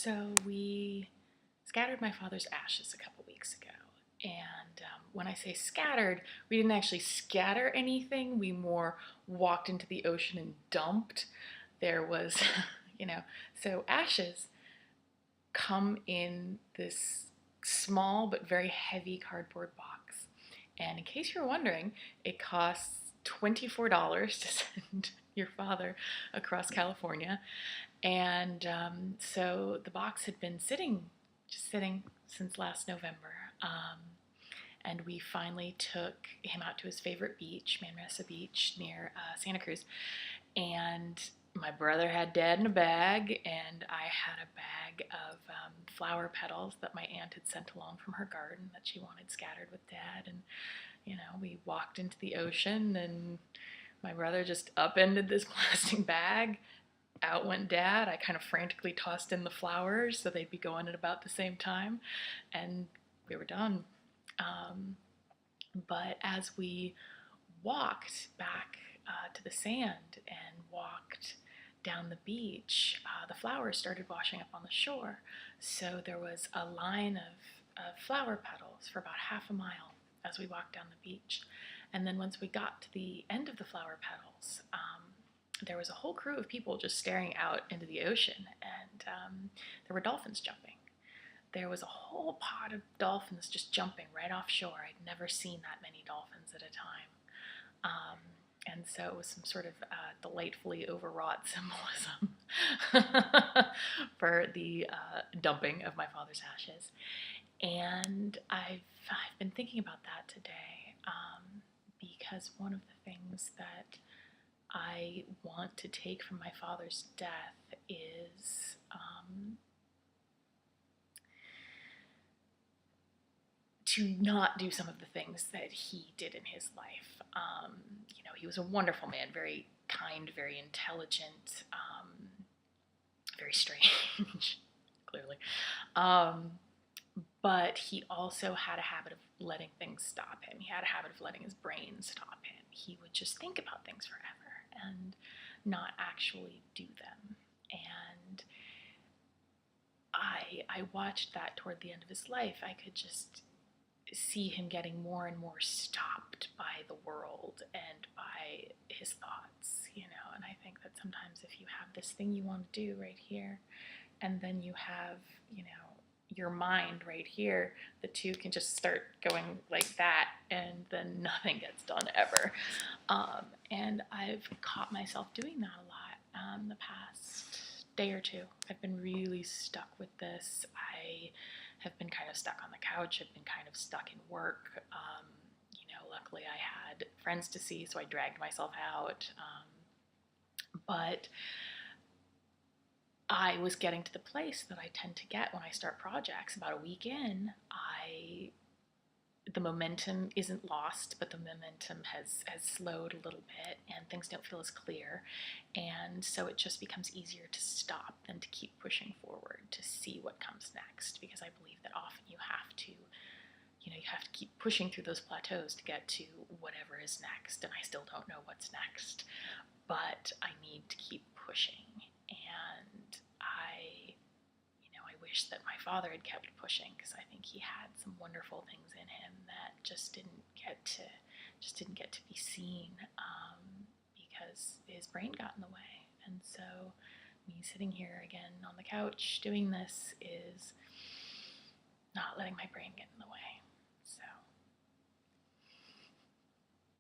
So we scattered my father's ashes a couple weeks ago. And when I say scattered, we didn't actually scatter anything. We more walked into the ocean and dumped. There was, you know, so ashes come in this small but very heavy cardboard box. And in case you're wondering, it costs $24 to send your father across California. And so the box had been just sitting since last November. And we finally took him out to his favorite beach, Manresa Beach near Santa Cruz. And my brother had Dad in a bag, and I had a bag of flower petals that my aunt had sent along from her garden that she wanted scattered with Dad. And, we walked into the ocean, and my brother just upended this plastic bag. Out went Dad. I kind of frantically tossed in the flowers so they'd be going at about the same time, and we were done. But as we walked back to the sand and walked down the beach, the flowers started washing up on the shore. So there was a line of flower petals for about half a mile as we walked down the beach. And then once we got to the end of the flower petals, there was a whole crew of people just staring out into the ocean, and there were dolphins jumping. There was a whole pod of dolphins just jumping right offshore. I'd never seen that many dolphins at a time. And so it was some sort of delightfully overwrought symbolism for the dumping of my father's ashes. And I've been thinking about that today because one of the things that I want to take from my father's death is to not do some of the things that he did in his life. He was a wonderful man, very kind, very intelligent, very strange, clearly. But he also had a habit of letting things stop him. He had a habit of letting his brain stop him. He would just think about things forever and not actually do them. And I watched that toward the end of his life. I could just see him getting more and more stopped by the world and by his thoughts, and I think that sometimes if you have this thing you want to do right here, and then you have, your mind right here, the two can just start going like that, and then nothing gets done ever. And I've caught myself doing that a lot the past day or two. I've been really stuck with this. I have been kind of stuck on the couch. I've been kind of stuck in work. Luckily I had friends to see, so I dragged myself out. But I was getting to the place that I tend to get when I start projects. About a week in, the momentum isn't lost, but the momentum has slowed a little bit, and things don't feel as clear. And so it just becomes easier to stop than to keep pushing forward to see what comes next, because I believe that often you have to keep pushing through those plateaus to get to whatever is next. And I still don't know what's next, but I need to keep pushing. And I wish that my father had kept pushing, because I think he had some wonderful things in him that just didn't get to be seen because his brain got in the way. And so me sitting here again on the couch doing this is not letting my brain get in the way.